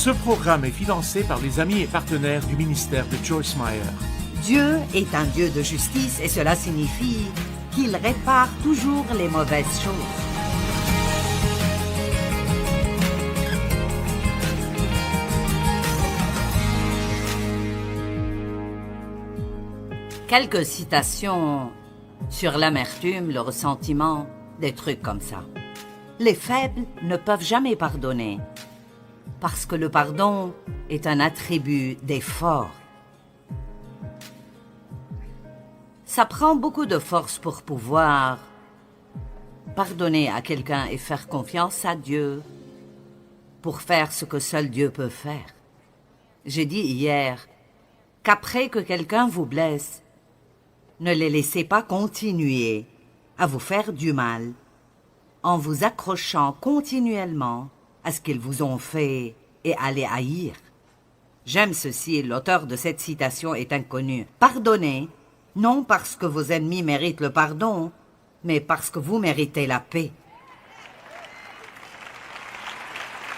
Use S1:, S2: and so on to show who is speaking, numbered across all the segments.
S1: Ce programme est financé par les amis et partenaires du ministère de Joyce Meyer.
S2: Dieu est un Dieu de justice et cela signifie qu'il répare toujours les mauvaises choses. Quelques citations sur l'amertume, le ressentiment, des trucs comme ça. Les faibles ne peuvent jamais pardonner, parce que le pardon est un attribut des forts. Ça prend beaucoup de force pour pouvoir pardonner à quelqu'un et faire confiance à Dieu pour faire ce que seul Dieu peut faire. J'ai dit hier qu'après que quelqu'un vous blesse, ne les laissez pas continuer à vous faire du mal en vous accrochant continuellement à ce qu'ils vous ont fait et à les haïr. J'aime ceci, l'auteur de cette citation est inconnu. Pardonnez, non parce que vos ennemis méritent le pardon, mais parce que vous méritez la paix.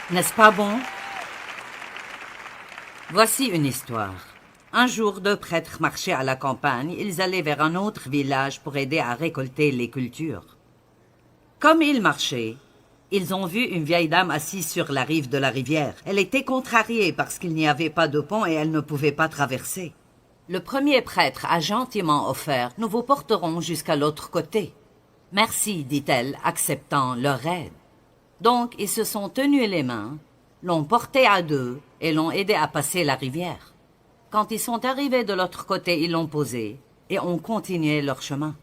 S2: N'est-ce pas bon? Voici une histoire. Un jour, deux prêtres marchaient à la campagne. Ils allaient vers un autre village pour aider à récolter les cultures. Comme ils marchaient, ils ont vu une vieille dame assise sur la rive de la rivière. Elle était contrariée parce qu'il n'y avait pas de pont et elle ne pouvait pas traverser. Le premier prêtre a gentiment offert « Nous vous porterons jusqu'à l'autre côté. »« Merci, dit-elle, acceptant leur aide. » Donc, ils se sont tenus les mains, l'ont porté à deux et l'ont aidé à passer la rivière. Quand ils sont arrivés de l'autre côté, ils l'ont posé et ont continué leur chemin.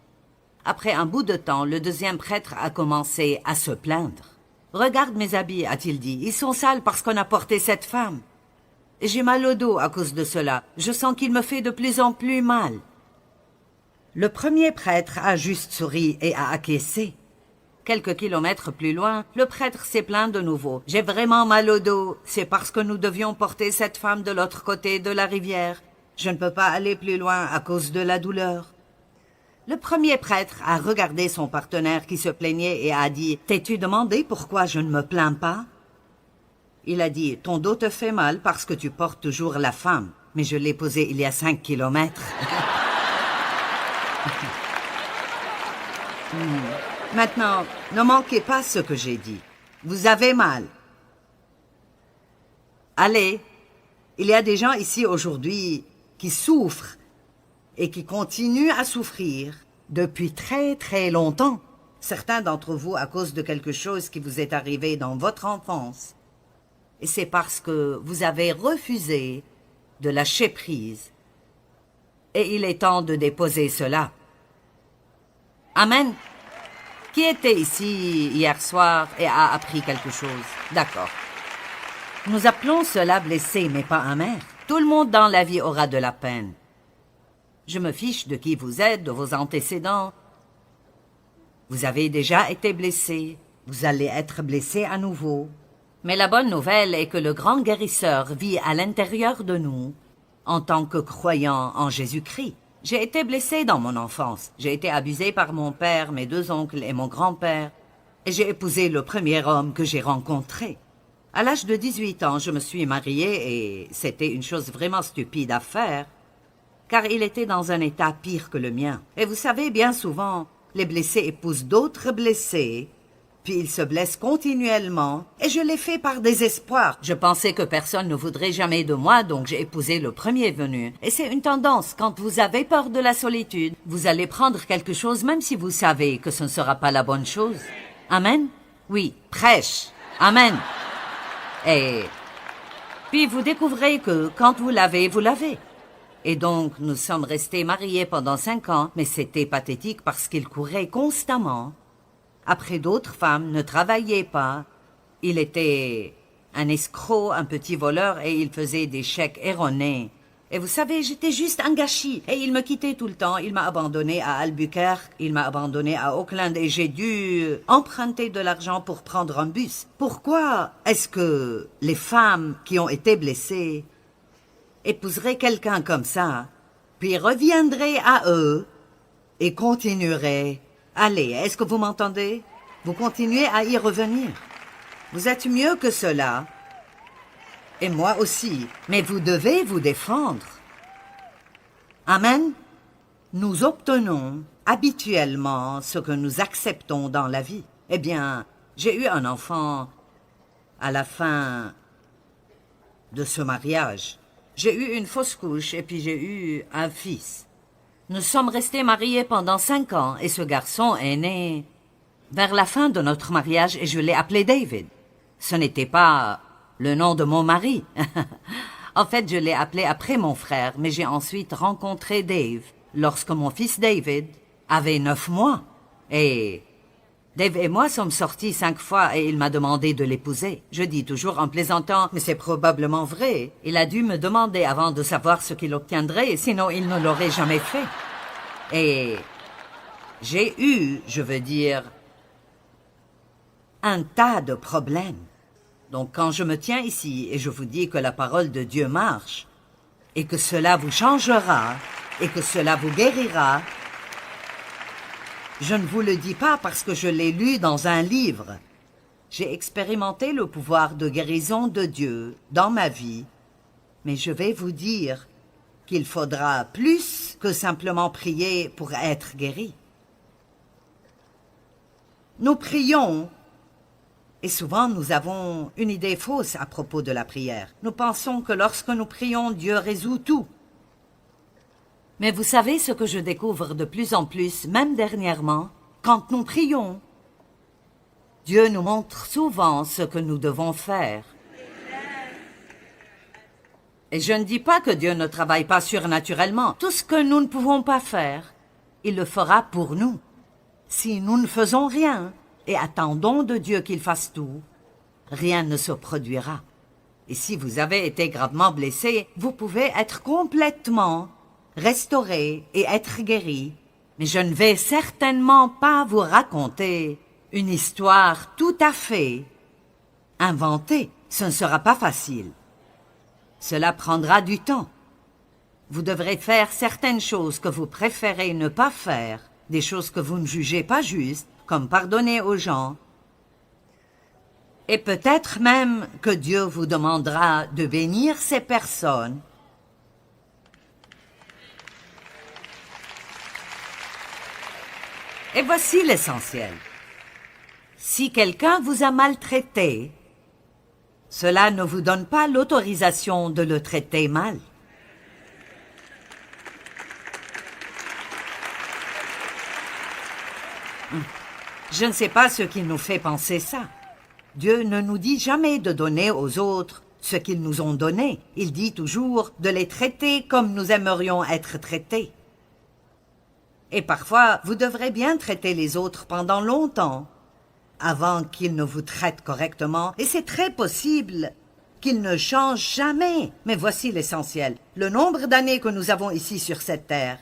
S2: Après un bout de temps, le deuxième prêtre a commencé à se plaindre. « Regarde mes habits, a-t-il dit, ils sont sales parce qu'on a porté cette femme. J'ai mal au dos à cause de cela. Je sens qu'il me fait de plus en plus mal. » Le premier prêtre a juste souri et a acquiescé. Quelques kilomètres plus loin, le prêtre s'est plaint de nouveau. « J'ai vraiment mal au dos. C'est parce que nous devions porter cette femme de l'autre côté de la rivière. Je ne peux pas aller plus loin à cause de la douleur. » Le premier prêtre a regardé son partenaire qui se plaignait et a dit « T'es-tu demandé pourquoi je ne me plains pas ?» Il a dit « Ton dos te fait mal parce que tu portes toujours la femme. Mais je l'ai posée il y a 5 kilomètres. » Maintenant, ne manquez pas ce que j'ai dit. Vous avez mal. Allez, il y a des gens ici aujourd'hui qui souffrent et qui continuent à souffrir depuis très très longtemps. Certains d'entre vous à cause de quelque chose qui vous est arrivé dans votre enfance. Et c'est parce que vous avez refusé de lâcher prise. Et il est temps de déposer cela. Amen. Qui était ici hier soir et a appris quelque chose? D'accord. Nous appelons cela blessé, mais pas amer. Tout le monde dans la vie aura de la peine. Je me fiche de qui vous êtes, de vos antécédents. Vous avez déjà été blessé. Vous allez être blessé à nouveau. Mais la bonne nouvelle est que le grand guérisseur vit à l'intérieur de nous en tant que croyant en Jésus-Christ. J'ai été blessé dans mon enfance. J'ai été abusé par mon père, mes deux oncles et mon grand-père. Et j'ai épousé le premier homme que j'ai rencontré. À l'âge de 18 ans, je me suis mariée et c'était une chose vraiment stupide à faire, car il était dans un état pire que le mien. Et vous savez, bien souvent, les blessés épousent d'autres blessés, puis ils se blessent continuellement, et je l'ai fait par désespoir. Je pensais que personne ne voudrait jamais de moi, donc j'ai épousé le premier venu. Et c'est une tendance, quand vous avez peur de la solitude, vous allez prendre quelque chose même si vous savez que ce ne sera pas la bonne chose. Amen? Oui, prêche. Amen. Et puis vous découvrez que quand vous l'avez, vous l'avez. Et donc, nous sommes restés mariés pendant 5 ans, mais c'était pathétique parce qu'il courait constamment après d'autres femmes, ne travaillait pas. Il était un escroc, un petit voleur, et il faisait des chèques erronés. Et vous savez, j'étais juste un gâchis. Et il me quittait tout le temps. Il m'a abandonné à Albuquerque, il m'a abandonné à Oakland, et j'ai dû emprunter de l'argent pour prendre un bus. Pourquoi est-ce que les femmes qui ont été blessées épouseraient quelqu'un comme ça, puis reviendraient à eux et continueraient? Allez, est-ce que vous m'entendez? Vous continuez à y revenir. Vous êtes mieux que cela. Et moi aussi. Mais vous devez vous défendre. Amen. Nous obtenons habituellement ce que nous acceptons dans la vie. Eh bien, j'ai eu un enfant à la fin de ce mariage. J'ai eu une fausse couche et puis j'ai eu un fils. Nous sommes restés mariés pendant 5 ans et ce garçon est né vers la fin de notre mariage et je l'ai appelé David. Ce n'était pas le nom de mon mari. En fait, je l'ai appelé après mon frère, mais j'ai ensuite rencontré Dave lorsque mon fils David avait 9 mois. Et Dave et moi sommes sortis 5 fois et il m'a demandé de l'épouser. Je dis toujours en plaisantant, mais c'est probablement vrai. Il a dû me demander avant de savoir ce qu'il obtiendrait, sinon il ne l'aurait jamais fait. Et j'ai eu, je veux dire, un tas de problèmes. Donc quand je me tiens ici et je vous dis que la parole de Dieu marche, et que cela vous changera, et que cela vous guérira, je ne vous le dis pas parce que je l'ai lu dans un livre. J'ai expérimenté le pouvoir de guérison de Dieu dans ma vie, mais je vais vous dire qu'il faudra plus que simplement prier pour être guéri. Nous prions, et souvent nous avons une idée fausse à propos de la prière. Nous pensons que lorsque nous prions, Dieu résout tout. Mais vous savez ce que je découvre de plus en plus, même dernièrement, quand nous prions, Dieu nous montre souvent ce que nous devons faire. Et je ne dis pas que Dieu ne travaille pas surnaturellement. Tout ce que nous ne pouvons pas faire, il le fera pour nous. Si nous ne faisons rien et attendons de Dieu qu'il fasse tout, rien ne se produira. Et si vous avez été gravement blessé, vous pouvez être complètement restauré et être guéri. Mais je ne vais certainement pas vous raconter une histoire tout à fait inventée. Ce ne sera pas facile. Cela prendra du temps. Vous devrez faire certaines choses que vous préférez ne pas faire, des choses que vous ne jugez pas justes, comme pardonner aux gens. Et peut-être même que Dieu vous demandera de bénir ces personnes. Et voici l'essentiel. Si quelqu'un vous a maltraité, cela ne vous donne pas l'autorisation de le traiter mal. Je ne sais pas ce qui nous fait penser ça. Dieu ne nous dit jamais de donner aux autres ce qu'ils nous ont donné. Il dit toujours de les traiter comme nous aimerions être traités. Et parfois, vous devrez bien traiter les autres pendant longtemps, avant qu'ils ne vous traitent correctement, et c'est très possible qu'ils ne changent jamais. Mais voici l'essentiel. Le nombre d'années que nous avons ici sur cette terre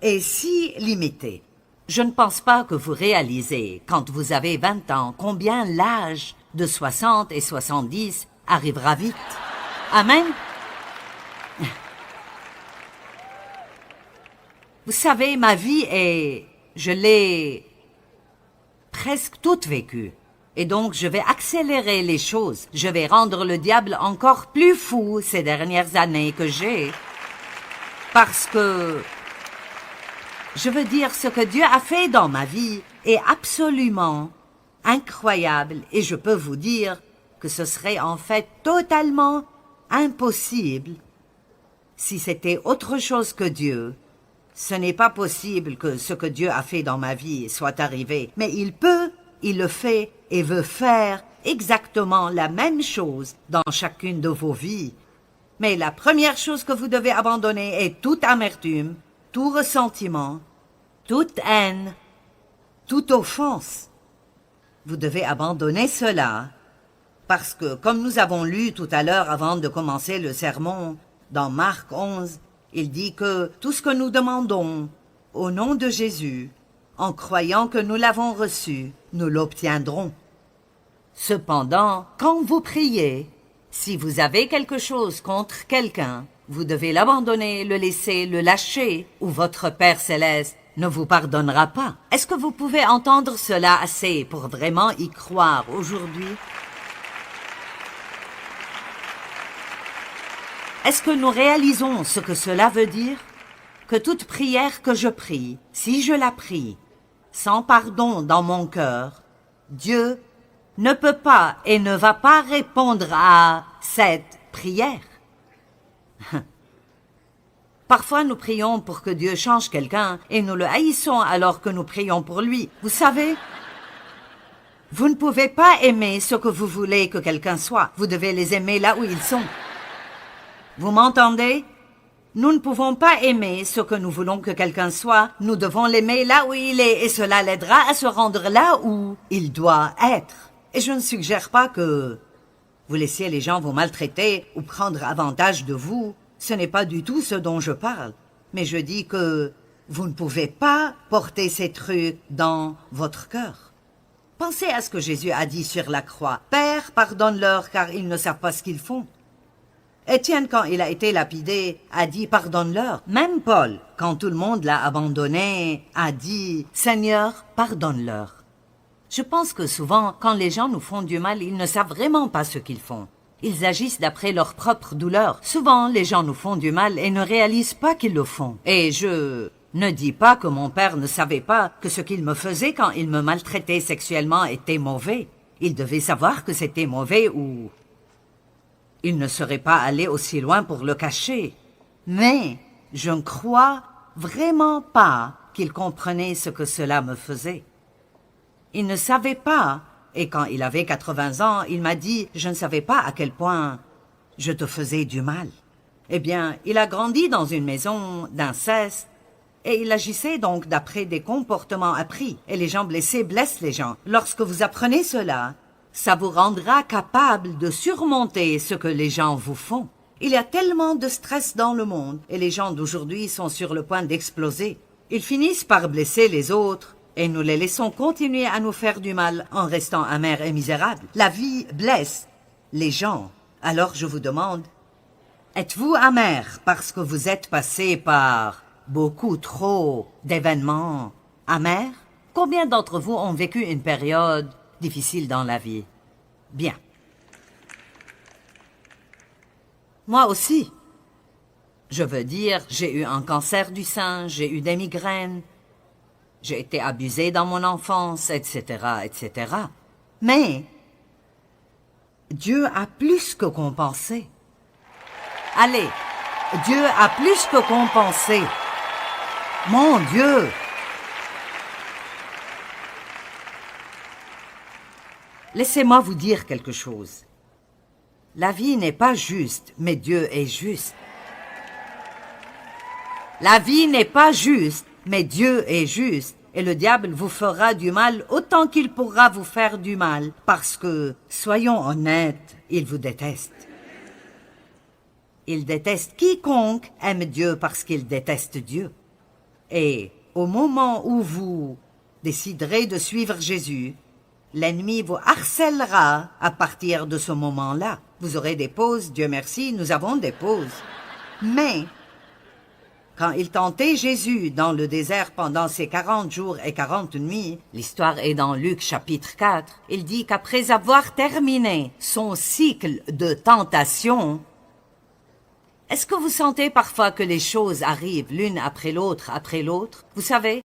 S2: est si limité. Je ne pense pas que vous réalisez, quand vous avez 20 ans, combien l'âge de 60 et 70 arrivera vite. Amen. Vous savez, ma vie je l'ai presque toute vécue. Et donc, je vais accélérer les choses. Je vais rendre le diable encore plus fou ces dernières années que j'ai. Parce que, je veux dire, ce que Dieu a fait dans ma vie est absolument incroyable. Et je peux vous dire que ce serait en fait totalement impossible si c'était autre chose que Dieu. Ce n'est pas possible que ce que Dieu a fait dans ma vie soit arrivé, mais il peut, il le fait et veut faire exactement la même chose dans chacune de vos vies. Mais la première chose que vous devez abandonner est toute amertume, tout ressentiment, toute haine, toute offense. Vous devez abandonner cela, parce que, comme nous avons lu tout à l'heure avant de commencer le sermon, dans Marc 11, il dit que tout ce que nous demandons au nom de Jésus, en croyant que nous l'avons reçu, nous l'obtiendrons. Cependant, quand vous priez, si vous avez quelque chose contre quelqu'un, vous devez l'abandonner, le laisser, le lâcher, ou votre Père céleste ne vous pardonnera pas. Est-ce que vous pouvez entendre cela assez pour vraiment y croire aujourd'hui? Est-ce que nous réalisons ce que cela veut dire? Que toute prière que je prie, si je la prie, sans pardon dans mon cœur, Dieu ne peut pas et ne va pas répondre à cette prière. Parfois nous prions pour que Dieu change quelqu'un et nous le haïssons alors que nous prions pour lui. Vous savez, vous ne pouvez pas aimer ce que vous voulez que quelqu'un soit. Vous devez les aimer là où ils sont. Vous m'entendez? Nous ne pouvons pas aimer ce que nous voulons que quelqu'un soit. Nous devons l'aimer là où il est et cela l'aidera à se rendre là où il doit être. Et je ne suggère pas que vous laissiez les gens vous maltraiter ou prendre avantage de vous. Ce n'est pas du tout ce dont je parle. Mais je dis que vous ne pouvez pas porter ces trucs dans votre cœur. Pensez à ce que Jésus a dit sur la croix. « Père, pardonne-leur car ils ne savent pas ce qu'ils font. » Étienne, quand il a été lapidé, a dit « pardonne-leur ». Même Paul, quand tout le monde l'a abandonné, a dit « Seigneur, pardonne-leur ». Je pense que souvent, quand les gens nous font du mal, ils ne savent vraiment pas ce qu'ils font. Ils agissent d'après leur propre douleur. Souvent, les gens nous font du mal et ne réalisent pas qu'ils le font. Et je ne dis pas que mon père ne savait pas que ce qu'il me faisait quand il me maltraitait sexuellement était mauvais. Il devait savoir que c'était mauvais ou il ne serait pas allé aussi loin pour le cacher. Mais je ne crois vraiment pas qu'il comprenait ce que cela me faisait. Il ne savait pas, et quand il avait 80 ans, il m'a dit « Je ne savais pas à quel point je te faisais du mal. » Eh bien, il a grandi dans une maison d'inceste, et il agissait donc d'après des comportements appris. Et les gens blessés blessent les gens. Lorsque vous apprenez cela, ça vous rendra capable de surmonter ce que les gens vous font. Il y a tellement de stress dans le monde, et les gens d'aujourd'hui sont sur le point d'exploser. Ils finissent par blesser les autres, et nous les laissons continuer à nous faire du mal en restant amers et misérables. La vie blesse les gens. Alors je vous demande, êtes-vous amer parce que vous êtes passé par beaucoup trop d'événements amers? Combien d'entre vous ont vécu une période difficile dans la vie? Bien. Moi aussi. Je veux dire, j'ai eu un cancer du sein, j'ai eu des migraines, j'ai été abusée dans mon enfance, etc., etc. Mais Dieu a plus que compensé. Allez, Dieu a plus que compensé. Mon Dieu! Laissez-moi vous dire quelque chose. La vie n'est pas juste, mais Dieu est juste. La vie n'est pas juste, mais Dieu est juste. Et le diable vous fera du mal autant qu'il pourra vous faire du mal, parce que, soyons honnêtes, il vous déteste. Il déteste quiconque aime Dieu parce qu'il déteste Dieu. Et au moment où vous déciderez de suivre Jésus, l'ennemi vous harcèlera à partir de ce moment-là. Vous aurez des pauses, Dieu merci, nous avons des pauses. Mais quand il tentait Jésus dans le désert pendant ces 40 jours et 40 nuits, l'histoire est dans Luc chapitre 4, il dit qu'après avoir terminé son cycle de tentation, est-ce que vous sentez parfois que les choses arrivent l'une après l'autre, vous savez?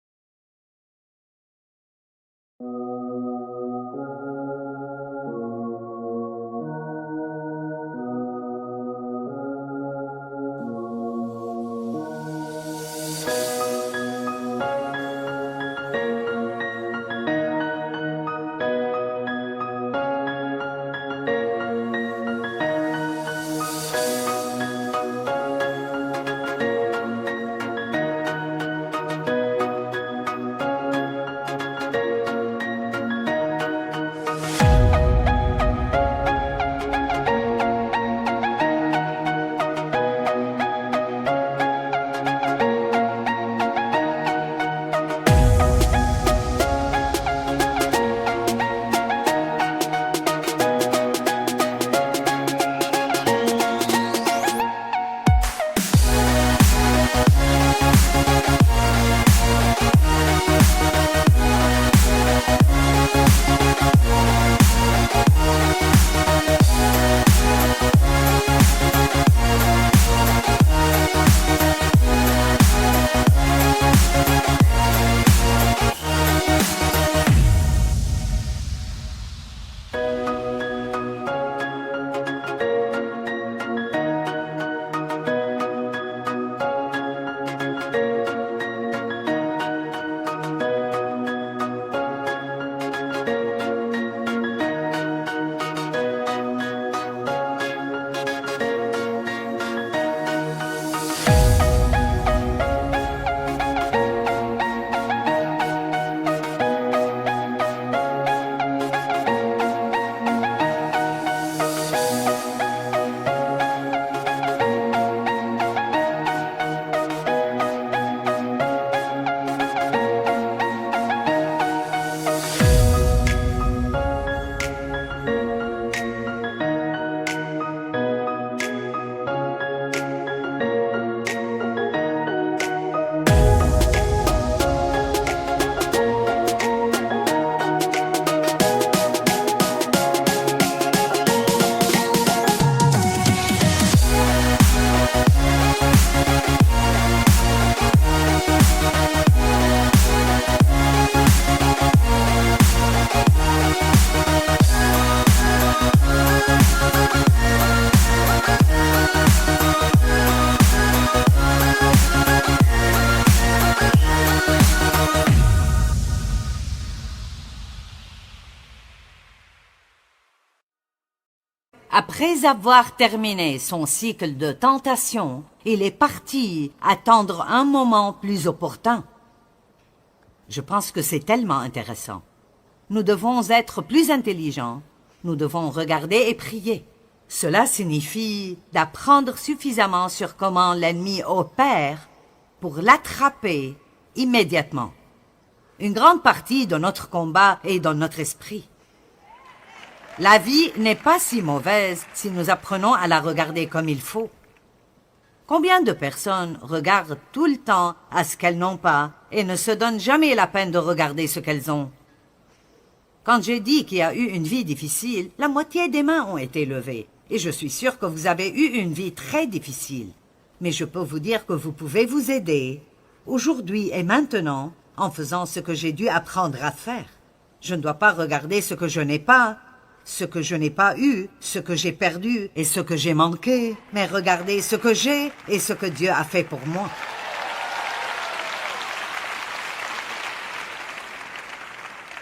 S2: Après avoir terminé son cycle de tentation, il est parti attendre un moment plus opportun. Je pense que c'est tellement intéressant. Nous devons être plus intelligents. Nous devons regarder et prier. Cela signifie d'apprendre suffisamment sur comment l'ennemi opère pour l'attraper immédiatement. Une grande partie de notre combat est dans notre esprit. La vie n'est pas si mauvaise si nous apprenons à la regarder comme il faut. Combien de personnes regardent tout le temps à ce qu'elles n'ont pas et ne se donnent jamais la peine de regarder ce qu'elles ont? Quand j'ai dit qu'il y a eu une vie difficile, la moitié des mains ont été levées. Et je suis sûre que vous avez eu une vie très difficile. Mais je peux vous dire que vous pouvez vous aider, aujourd'hui et maintenant, en faisant ce que j'ai dû apprendre à faire. Je ne dois pas regarder ce que je n'ai pas, ce que je n'ai pas eu, ce que j'ai perdu et ce que j'ai manqué, mais regarder ce que j'ai et ce que Dieu a fait pour moi.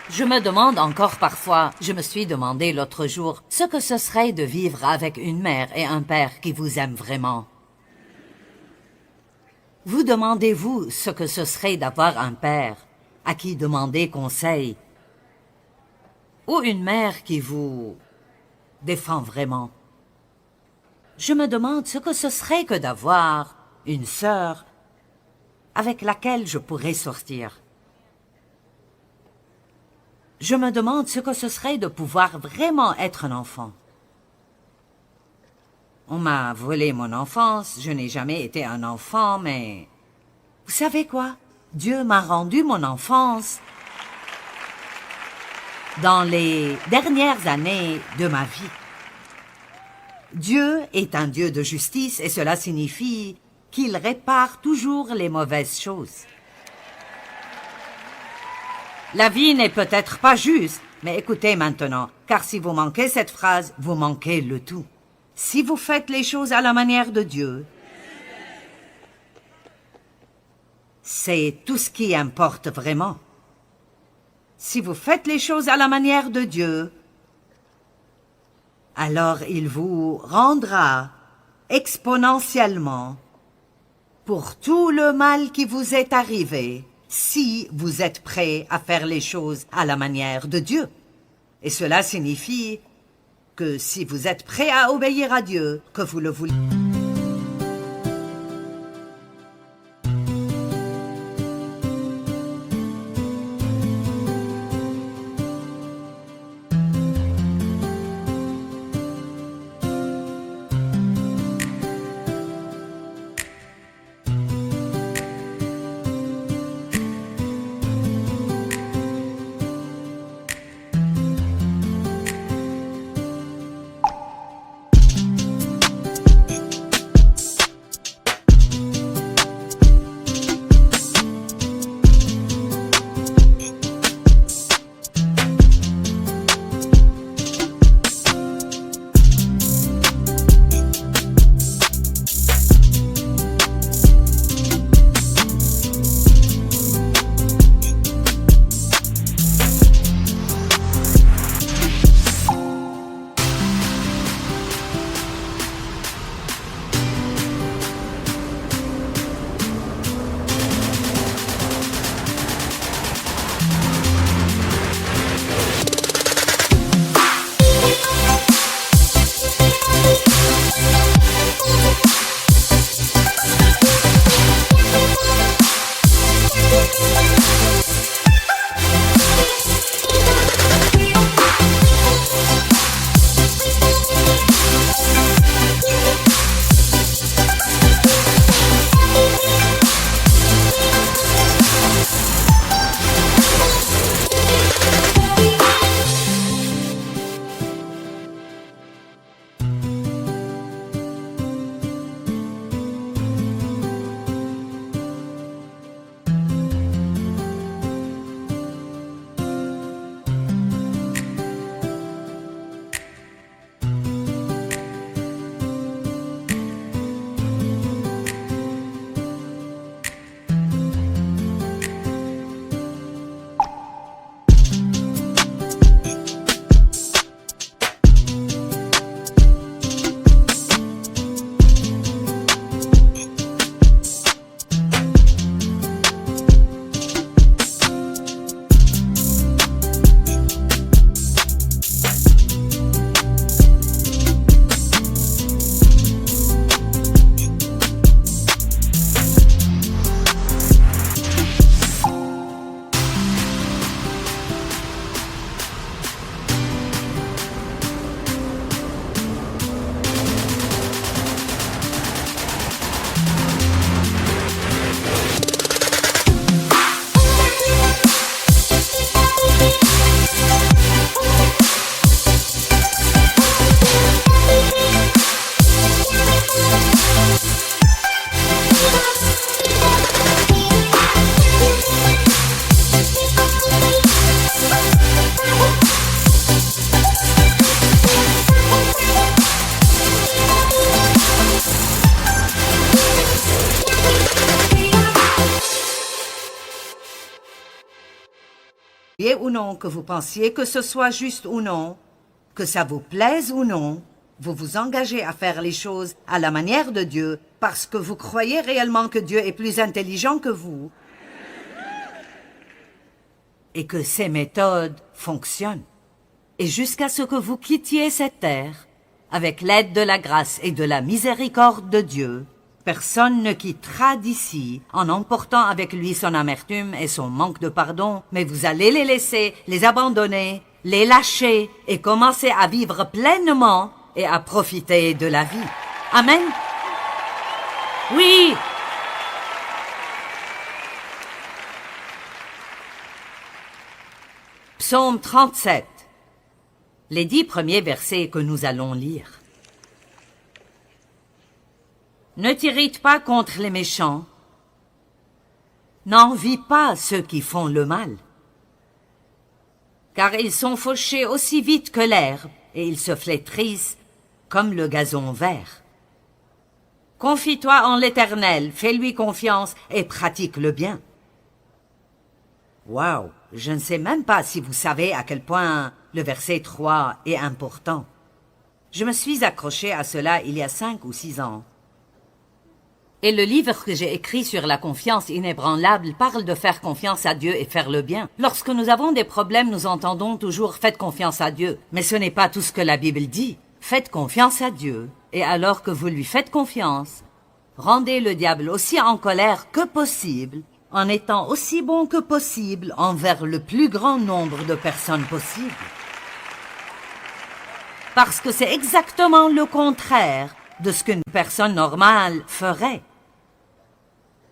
S2: Je me demande encore parfois, je me suis demandé l'autre jour, ce que ce serait de vivre avec une mère et un père qui vous aiment vraiment. Vous demandez-vous ce que ce serait d'avoir un père à qui demander conseil ou une mère qui vous défend vraiment? Je me demande ce que ce serait que d'avoir une sœur avec laquelle je pourrais sortir. Je me demande ce que ce serait de pouvoir vraiment être un enfant. On m'a volé mon enfance, je n'ai jamais été un enfant, mais... Vous savez quoi? Dieu m'a rendu mon enfance dans les dernières années de ma vie. Dieu est un Dieu de justice et cela signifie qu'il répare toujours les mauvaises choses. La vie n'est peut-être pas juste, mais écoutez maintenant, car si vous manquez cette phrase, vous manquez le tout. Si vous faites les choses à la manière de Dieu, c'est tout ce qui importe vraiment. Si vous faites les choses à la manière de Dieu, alors il vous rendra exponentiellement pour tout le mal qui vous est arrivé, si vous êtes prêt à faire les choses à la manière de Dieu. Et cela signifie que si vous êtes prêt à obéir à Dieu, que vous le voulez. ou non, que vous pensiez que ce soit juste ou non, que ça vous plaise ou non, vous vous engagez à faire les choses à la manière de Dieu parce que vous croyez réellement que Dieu est plus intelligent que vous et que ses méthodes fonctionnent. Et jusqu'à ce que vous quittiez cette terre, avec l'aide de la grâce et de la miséricorde de Dieu, personne ne quittera d'ici en emportant avec lui son amertume et son manque de pardon, mais vous allez les laisser, les abandonner, les lâcher et commencer à vivre pleinement et à profiter de la vie. Amen. Oui. Psaume 37. Les 10 premiers versets que nous allons lire. Ne t'irrite pas contre les méchants. N'envie pas ceux qui font le mal. Car ils sont fauchés aussi vite que l'herbe, et ils se flétrissent comme le gazon vert. Confie-toi en l'Éternel, fais-lui confiance et pratique le bien. Waouh, je ne sais même pas si vous savez à quel point le verset 3 est important. Je me suis accroché à cela il y a 5 ou 6 ans. Et le livre que j'ai écrit sur la confiance inébranlable parle de faire confiance à Dieu et faire le bien. Lorsque nous avons des problèmes, nous entendons toujours « faites confiance à Dieu ». Mais ce n'est pas tout ce que la Bible dit. Faites confiance à Dieu, et alors que vous lui faites confiance, rendez le diable aussi en colère que possible, en étant aussi bon que possible envers le plus grand nombre de personnes possible. Parce que c'est exactement le contraire de ce qu'une personne normale ferait.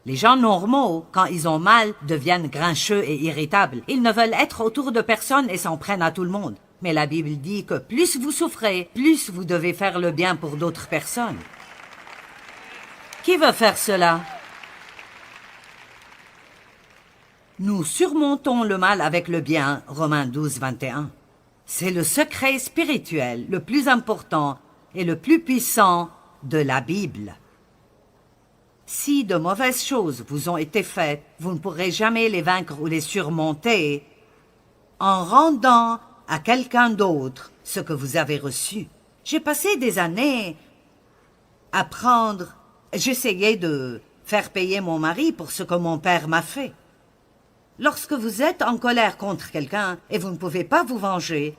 S2: Les gens normaux, quand ils ont mal, deviennent grincheux et irritables. Ils ne veulent être autour de personne et s'en prennent à tout le monde. Mais la Bible dit que plus vous souffrez, plus vous devez faire le bien pour d'autres personnes. Qui veut faire cela? Nous surmontons le mal avec le bien, Romains 12, 21. C'est le secret spirituel le plus important et le plus puissant de la Bible. Si de mauvaises choses vous ont été faites, vous ne pourrez jamais les vaincre ou les surmonter en rendant à quelqu'un d'autre ce que vous avez reçu. J'ai passé des années à prendre... J'essayais de faire payer mon mari pour ce que mon père m'a fait. Lorsque vous êtes en colère contre quelqu'un et vous ne pouvez pas vous venger,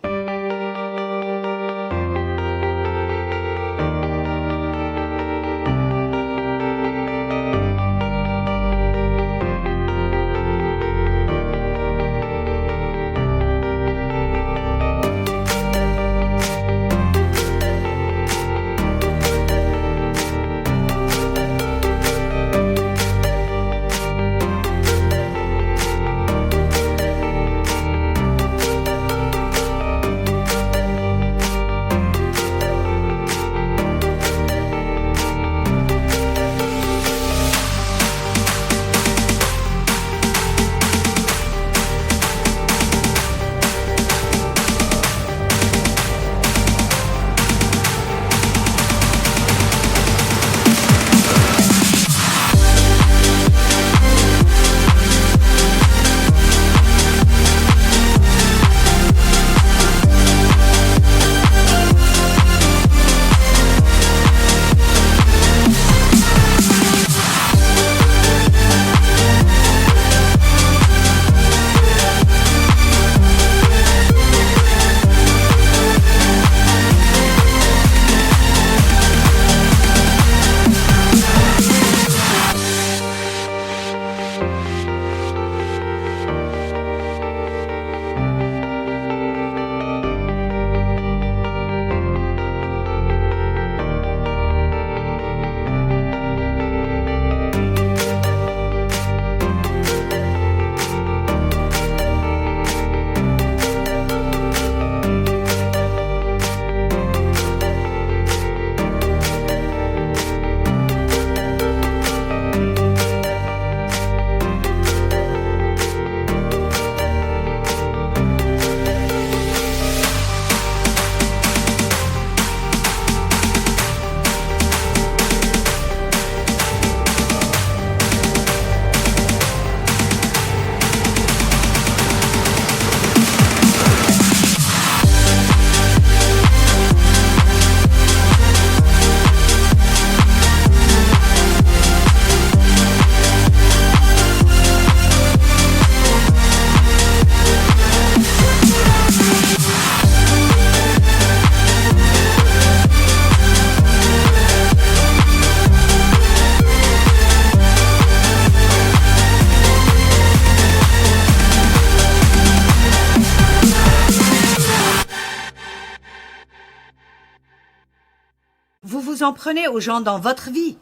S2: Vous vous en prenez aux gens dans votre vie.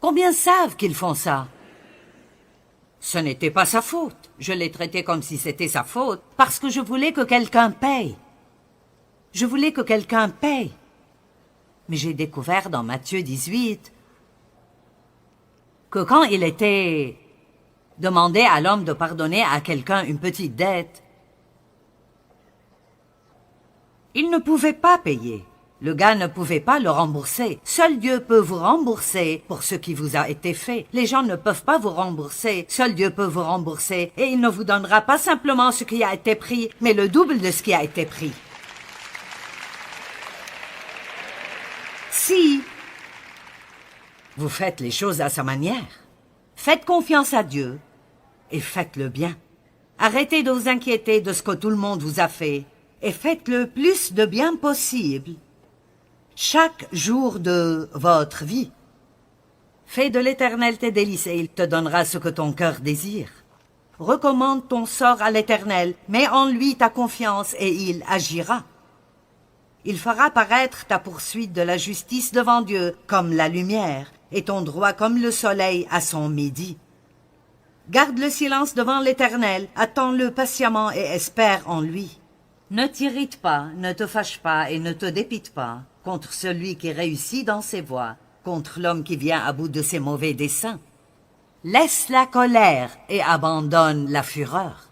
S2: Combien savent qu'ils font ça? Ce n'était pas sa faute. Je l'ai traité comme si c'était sa faute, parce que je voulais que quelqu'un paye. Je voulais que quelqu'un paye. Mais j'ai découvert dans Matthieu 18 que quand il était demandé à l'homme de pardonner à quelqu'un une petite dette, il ne pouvait pas payer. Le gars ne pouvait pas le rembourser. Seul Dieu peut vous rembourser pour ce qui vous a été fait. Les gens ne peuvent pas vous rembourser. Seul Dieu peut vous rembourser. Et il ne vous donnera pas simplement ce qui a été pris, mais le double de ce qui a été pris. Si vous faites les choses à sa manière, faites confiance à Dieu et faites-le bien. Arrêtez de vous inquiéter de ce que tout le monde vous a fait et faites le plus de bien possible chaque jour de votre vie. Fais de l'Éternel tes délices et il te donnera ce que ton cœur désire. Recommande ton sort à l'Éternel, mets en lui ta confiance et il agira. Il fera paraître ta poursuite de la justice devant Dieu comme la lumière et ton droit comme le soleil à son midi. Garde le silence devant l'Éternel, attends-le patiemment et espère en lui. Ne t'irrite pas, ne te fâche pas et ne te dépite pas contre celui qui réussit dans ses voies, contre l'homme qui vient à bout de ses mauvais desseins. Laisse la colère et abandonne la fureur.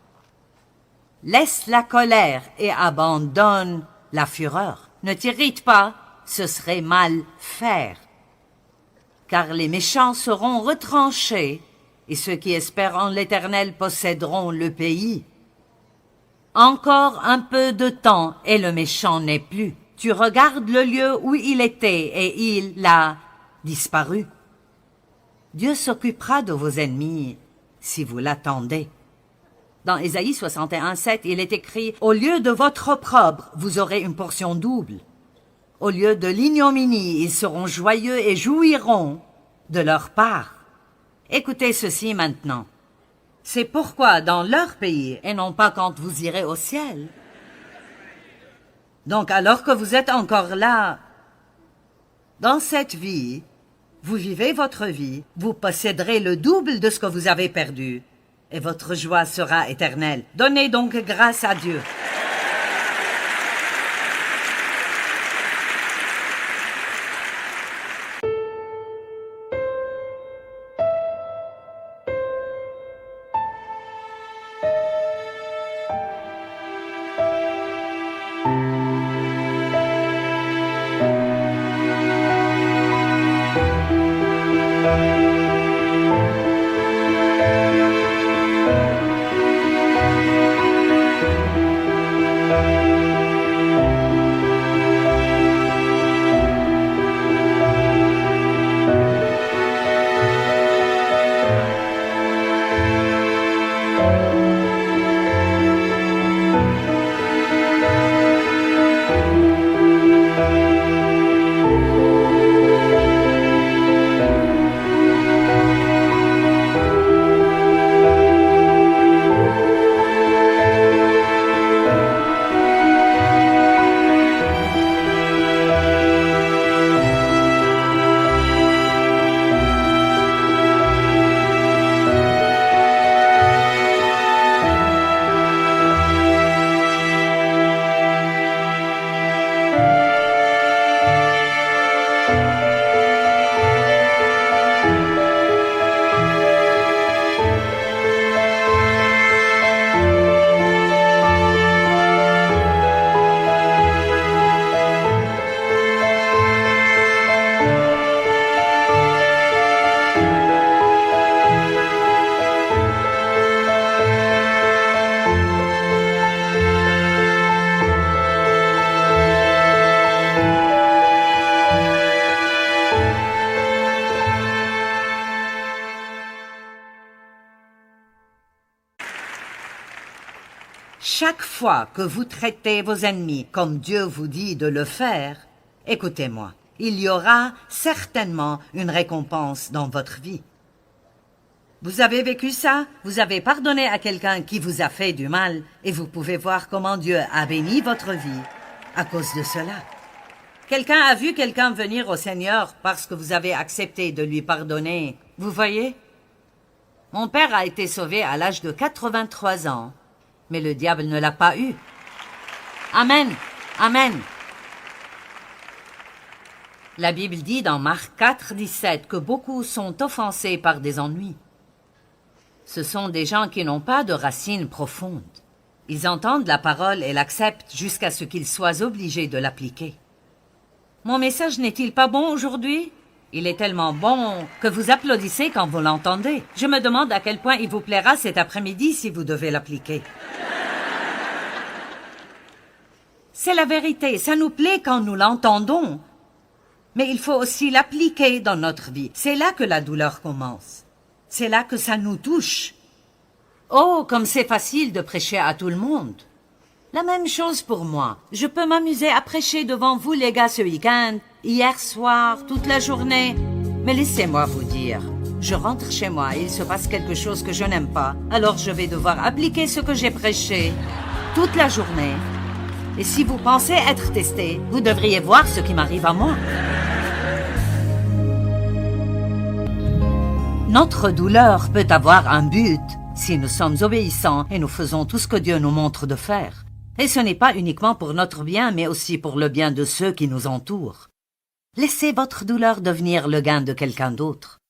S2: Laisse la colère et abandonne la fureur. Ne t'irrite pas, ce serait mal faire. Car les méchants seront retranchés, et ceux qui espèrent en l'Éternel posséderont le pays. Encore un peu de temps, et le méchant n'est plus. Tu regardes le lieu où il était, et il a disparu. Dieu s'occupera de vos ennemis, si vous l'attendez. Dans Ésaïe 61:7, il est écrit « Au lieu de votre opprobre, vous aurez une portion double. Au lieu de l'ignominie, ils seront joyeux et jouiront de leur part. » Écoutez ceci maintenant. C'est pourquoi dans leur pays, et non pas quand vous irez au ciel. Donc alors que vous êtes encore là, dans cette vie, vous vivez votre vie, vous posséderez le double de ce que vous avez perdu. Et votre joie sera éternelle. Donnez donc grâce à Dieu. Chaque fois que vous traitez vos ennemis comme Dieu vous dit de le faire, écoutez-moi, il y aura certainement une récompense dans votre vie. Vous avez vécu ça? Vous avez pardonné à quelqu'un qui vous a fait du mal et vous pouvez voir comment Dieu a béni votre vie à cause de cela. Quelqu'un a vu quelqu'un venir au Seigneur parce que vous avez accepté de lui pardonner. Vous voyez? Mon père a été sauvé à l'âge de 83 ans, mais le diable ne l'a pas eu. Amen. Amen. La Bible dit dans Marc 4, 17 que beaucoup sont offensés par des ennuis. Ce sont des gens qui n'ont pas de racines profondes. Ils entendent la parole et l'acceptent jusqu'à ce qu'ils soient obligés de l'appliquer. Mon message n'est-il pas bon aujourd'hui? Il est tellement bon que vous applaudissez quand vous l'entendez. Je me demande à quel point il vous plaira cet après-midi si vous devez l'appliquer. C'est la vérité, ça nous plaît quand nous l'entendons. Mais il faut aussi l'appliquer dans notre vie. C'est là que la douleur commence. C'est là que ça nous touche. Oh, comme c'est facile de prêcher à tout le monde. La même chose pour moi. Je peux m'amuser à prêcher devant vous les gars ce week-end, hier soir, toute la journée. Mais laissez-moi vous dire, je rentre chez moi et il se passe quelque chose que je n'aime pas. Alors je vais devoir appliquer ce que j'ai prêché toute la journée. Et si vous pensez être testé, vous devriez voir ce qui m'arrive à moi. Notre douleur peut avoir un but si nous sommes obéissants et nous faisons tout ce que Dieu nous montre de faire. Et ce n'est pas uniquement pour notre bien, mais aussi pour le bien de ceux qui nous entourent. Laissez votre douleur devenir le gain de quelqu'un d'autre.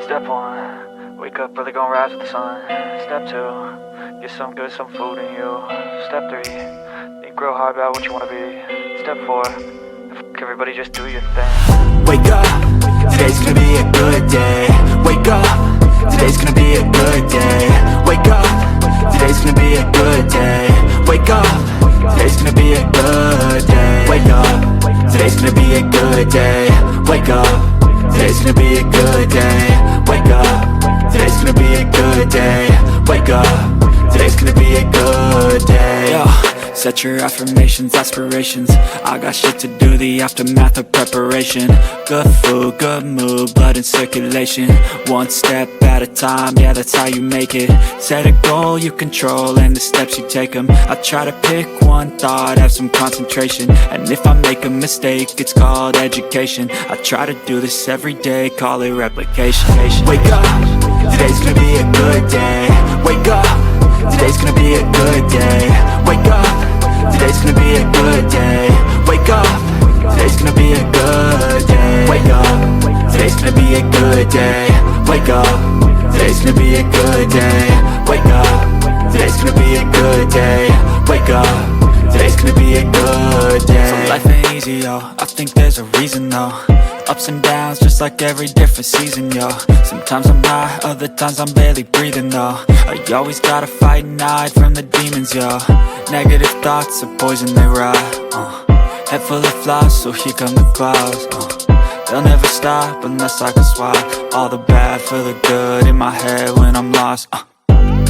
S3: Step 1, wake up early, gonna rise with the sun. Step 2, get some good, some food in you. Step 3, think real hard about what you wanna be. Step 4, fuck everybody, just do your thing.
S4: Wake up, today's gonna be a good day. Wake up, today's gonna be a good day. Wake up, today's gonna be a good day. Wake up, today's gonna be a good day. Wake up, today's gonna be a good day. Wake up. Today's gonna be a good day. Wake up. Today's gonna be a good day. Wake up. Today's gonna be a good day. Yo, set your affirmations, aspirations. I got shit to do, the aftermath of preparation. Good food, good mood, blood in circulation. One step at a time, yeah, that's how you make it. Set a goal you control and the steps you take them. I try to pick one thought, have some concentration. And if I make a mistake, it's called education. I try to do this every day, call it replication. Wake up, today's gonna be a good day. Wake up, today's gonna be a good day. Wake up, today's gonna be a good day. Wake up, today's gonna be a good day. Wake up, today's gonna be a good day. Wake up, today's gonna be a good day. Wake up, today's gonna be a good day. Wake up, today's gonna be a good day. So life ain't easy, yo, I think there's a reason though. Ups and downs, just like every different season, yo. Sometimes I'm high, other times I'm barely breathing, though. You always gotta fight and hide from the demons, yo. Negative thoughts are poison, they rot, Head full of flies, so here come the clouds, They'll never stop unless I can swap all the bad for the good in my head when I'm lost,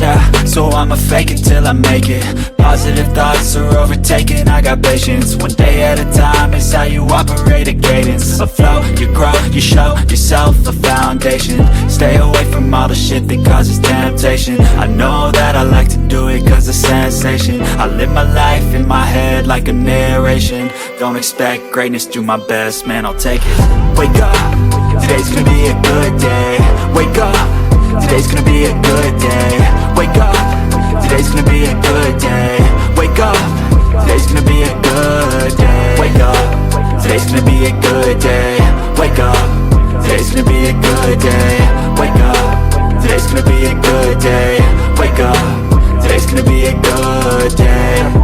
S4: Yeah, so I'ma fake it till I make it. Positive thoughts are overtaken, I got patience. One day at a time is how you operate a cadence. A flow, you grow, you show yourself a foundation. Stay away from all the shit that causes temptation. I know that I like to do it cause it's sensation. I live my life in my head like a narration. Don't expect greatness, do my best, man, I'll take it. Wake up, today's gonna be a good day. Wake up, today's gonna be a good day. Wake up, today's gonna be a good day. Wake up, today's gonna be a good day. Wake up, today's gonna be a good day. Wake up, today's gonna be a good day. Wake up, today's gonna be a good day. Wake up, today's good day.